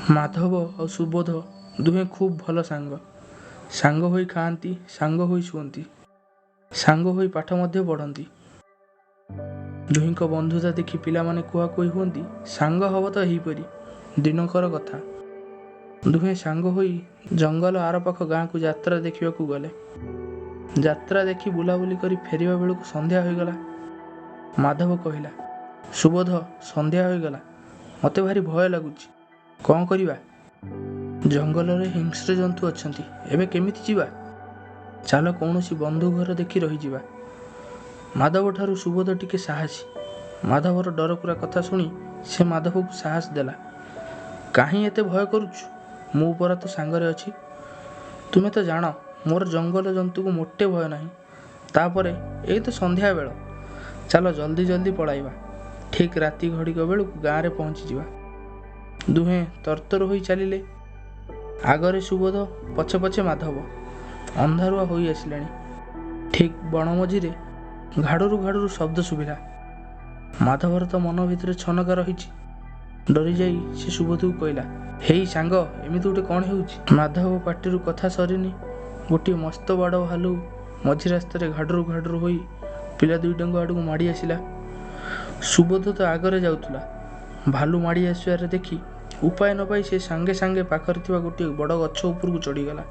ମାଧବ ଆଉ ସୁବୋଧ ଦୁହେଁ ଖୁବ୍ ଭଲ ସାଙ୍ଗ। ସାଙ୍ଗ ହୋଇ ଖାଆନ୍ତି, ସାଙ୍ଗ ହୋଇ ଶୁଅନ୍ତି, ସାଙ୍ଗ ହୋଇ ପାଠ ମଧ୍ୟ ପଢ଼ନ୍ତି। ଦୁହିଁଙ୍କ ବନ୍ଧୁତା ଦେଖି ପିଲାମାନେ କୁହାକୁହି ହୁଅନ୍ତି, ସାଙ୍ଗ ହବ ତ ଏହିପରି। ଦିନକର କଥା, ଦୁହେଁ ସାଙ୍ଗ ହୋଇ ଜଙ୍ଗଲ ଆରପାଖ ଗାଁକୁ ଯାତ୍ରା ଦେଖିବାକୁ ଗଲେ। ଯାତ୍ରା ଦେଖି ବୁଲାବୁଲି କରି ଫେରିବା ବେଳକୁ ସନ୍ଧ୍ୟା ହୋଇଗଲା। ମାଧବ କହିଲା, ସୁବୋଧ, ସନ୍ଧ୍ୟା ହୋଇଗଲା, ମୋତେ ଭାରି ଭୟ ଲାଗୁଛି। କ'ଣ କରିବା? ଜଙ୍ଗଲରେ ହିଂସ୍ର ଜନ୍ତୁ ଅଛନ୍ତି, ଏବେ କେମିତି ଯିବା? ଚାଲ କୌଣସି ବନ୍ଧୁ ଘର ଦେଖି ରହିଯିବା। ମାଧବଠାରୁ ସୁବୋଧ ଟିକେ ସାହସୀ। ମାଧବର ଡରକୁରା କଥା ଶୁଣି ସେ ମାଧବକୁ ସାହସ ଦେଲା। କାହିଁ ଏତେ ଭୟ କରୁଛୁ? ମୁଁ ପରା ତୋ ସାଙ୍ଗରେ ଅଛି। ତୁମେ ତ ଜାଣ ମୋର ଜଙ୍ଗଲ ଜନ୍ତୁକୁ ମୋଟେ ଭୟ ନାହିଁ। ତାପରେ ଏଇ ତ ସନ୍ଧ୍ୟା ବେଳ, ଚାଲ ଜଲ୍ଦି ଜଲ୍ଦି ପଳାଇବା। ଠିକ୍ ରାତି ଘଡ଼ିକ ବେଳକୁ ଗାଁରେ ପହଞ୍ଚିଯିବା। ଦୁହେଁ ତରତର ହୋଇ ଚାଲିଲେ। ଆଗରେ ସୁବୋଧ, ପଛେ ପଛେ ମାଧବ। ଅନ୍ଧାରୁଆ ହୋଇ ଆସିଲାଣି। ଠିକ୍ ବଣ ମଝିରେ ଘାଡ଼ରୁ ଘାଡ଼ରୁ ଶବ୍ଦ ଶୁଭିଲା। ମାଧବର ତ ମନ ଭିତରେ ଛନକା ରହିଛି। ଡରିଯାଇ ସେ ସୁବୋଧକୁ କହିଲା, ହେଇ ସାଙ୍ଗ, ଏମିତି ଗୋଟେ କ'ଣ ହେଉଛି? ମାଧବ ପାଟିରୁ କଥା ସରିନି, ଗୋଟିଏ ମସ୍ତ ବଡ଼ ଭାଲୁ ମଝି ରାସ୍ତାରେ ଘାଡ଼ରୁ ଘାଡ଼ରୁ ହୋଇ ପିଲା ଦୁଇଟାଙ୍କ ଆଡ଼କୁ ମାଡ଼ି ଆସିଲା। ସୁବୋଧ ତ ଆଗରେ ଯାଉଥିଲା। ଭାଲୁ ମାଡ଼ି ଆସିବାର ଦେଖି ଉପାୟ ନ ପାଇ ସେ ସାଙ୍ଗେ ସାଙ୍ଗେ ପାଖରେ ଥିବା ଗୋଟିଏ ବଡ଼ ଗଛ ଉପରକୁ ଚଢ଼ିଗଲା।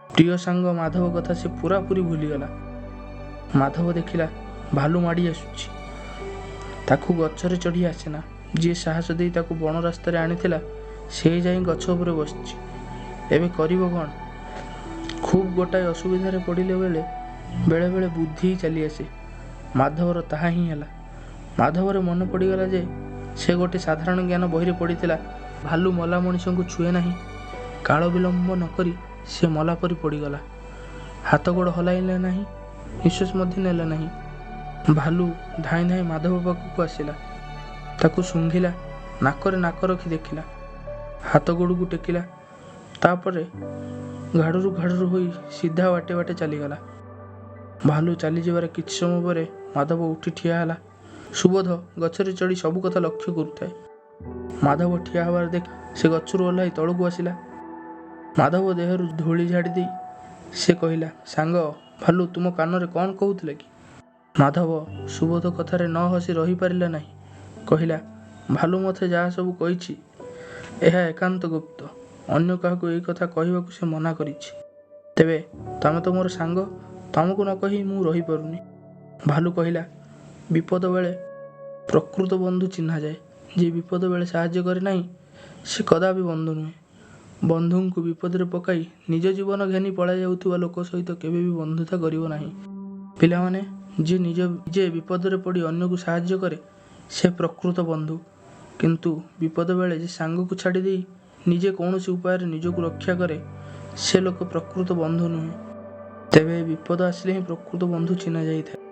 ପ୍ରିୟ ସାଙ୍ଗ ମାଧବ କଥା ସେ ପୁରାପୁରି ଭୁଲିଗଲା। ମାଧବ ଦେଖିଲା ଭାଲୁ ମାଡ଼ି ଆସୁଛି। ତାକୁ ଗଛରେ ଚଢ଼ି ଆସେନା। ଯିଏ ସାହସ ଦେଇ ତାକୁ ବଣ ରାସ୍ତାରେ ଆଣିଥିଲା, ସେ ଯାଇ ଗଛ ଉପରେ ବସିଛି। ଏବେ କରିବ କ'ଣ? ଖୁବ୍ ଗୋଟାଏ ଅସୁବିଧାରେ ପଡ଼ିଲେ ବେଳେ ବେଳେ ବୁଦ୍ଧି ଚାଲି ଆସେ। ମାଧବର ତାହା ହିଁ ହେଲା। ମାଧବର ମନେ ପଡ଼ିଗଲା ଯେ ସେ ଗୋଟିଏ ସାଧାରଣ ଜ୍ଞାନ ବହିରେ ପଢ଼ିଥିଲା, ଭାଲୁ ମଲା ମଣିଷଙ୍କୁ ଛୁଏଁ ନାହିଁ। କାଳ ବିଳମ୍ବ ନ କରି ସେ ମଲା ପରି ପଡ଼ିଗଲା। ହାତ ଗୋଡ଼ ହଲାଇଲା ନାହିଁ, ନିଶ୍ୱାସ ମଧ୍ୟ ନେଲା ନାହିଁ। ଭାଲୁ ଧାଇଁ ଧାଇଁ ମାଧବ ପାଖକୁ ଆସିଲା। ତାକୁ ଶୁଙ୍ଘିଲା, ନାକରେ ନାକ ରଖି ଦେଖିଲା, ହାତ ଗୋଡ଼କୁ ଟେକିଲା। ତାପରେ ଘାଡ଼ରୁ ଘାଡ଼ରୁ ହୋଇ ସିଧା ବାଟେ ବାଟେ ଚାଲିଗଲା। ଭାଲୁ ଚାଲିଯିବାର କିଛି ସମୟ ପରେ ମାଧବ ଉଠି ଠିଆ ହେଲା। ସୁବୋଧ ଗଛରେ ଚଢ଼ି ସବୁ କଥା ଲକ୍ଷ୍ୟ କରୁଥାଏ। ମାଧବ ଠିଆ ହେବାର ଦେଖି ସେ ଗଛରୁ ଓହ୍ଲାଇ ତଳକୁ ଆସିଲା। ମାଧବ ଦେହରୁ ଧୂଳି ଝାଡ଼ି ଦେଇ ସେ କହିଲା, ସାଙ୍ଗ, ଭାଲୁ ତୁମ କାନରେ କ'ଣ କହୁଥିଲା କି? ମାଧବ ସୁବୋଧ କଥାରେ ନ ହସି ରହିପାରିଲା ନାହିଁ। କହିଲା, ଭାଲୁ ମୋତେ ଯାହା ସବୁ କହିଛି, ଏହା ଏକାନ୍ତ ଗୁପ୍ତ। ଅନ୍ୟ କାହାକୁ ଏହି କଥା କହିବାକୁ ସେ ମନା କରିଛି। ତେବେ ତମେ ତ ମୋର ସାଙ୍ଗ, ତମକୁ ନ କହି ମୁଁ ରହିପାରୁନି। ଭାଲୁ କହିଲା, ବିପଦ ବେଳେ ପ୍ରକୃତ ବନ୍ଧୁ ଚିହ୍ନାଯାଏ। ଯିଏ ବିପଦ ବେଳେ ସାହାଯ୍ୟ କରେ ନାହିଁ, ସେ କଦାପି ବନ୍ଧୁ ନୁହେଁ। ବନ୍ଧୁଙ୍କୁ ବିପଦରେ ପକାଇ ନିଜ ଜୀବନ ଘେନି ପଳାଇ ଯାଉଥିବା ଲୋକ ସହିତ କେବେ ବି ବନ୍ଧୁତା କରିବ ନାହିଁ। ପିଲାମାନେ, ଯିଏ ନିଜେ ବିପଦରେ ପଡ଼ି ଅନ୍ୟକୁ ସାହାଯ୍ୟ କରେ, ସେ ପ୍ରକୃତ ବନ୍ଧୁ। କିନ୍ତୁ ବିପଦ ବେଳେ ଯେ ସାଙ୍ଗକୁ ଛାଡ଼ି ଦେଇ ନିଜେ କୌଣସି ଉପାୟରେ ନିଜକୁ ରକ୍ଷା କରେ, ସେ ଲୋକ ପ୍ରକୃତ ବନ୍ଧୁ ନୁହେଁ। ତେବେ ବିପଦ ଆସିଲେ ହିଁ ପ୍ରକୃତ ବନ୍ଧୁ ଚିହ୍ନା ଯାଇଥାଏ।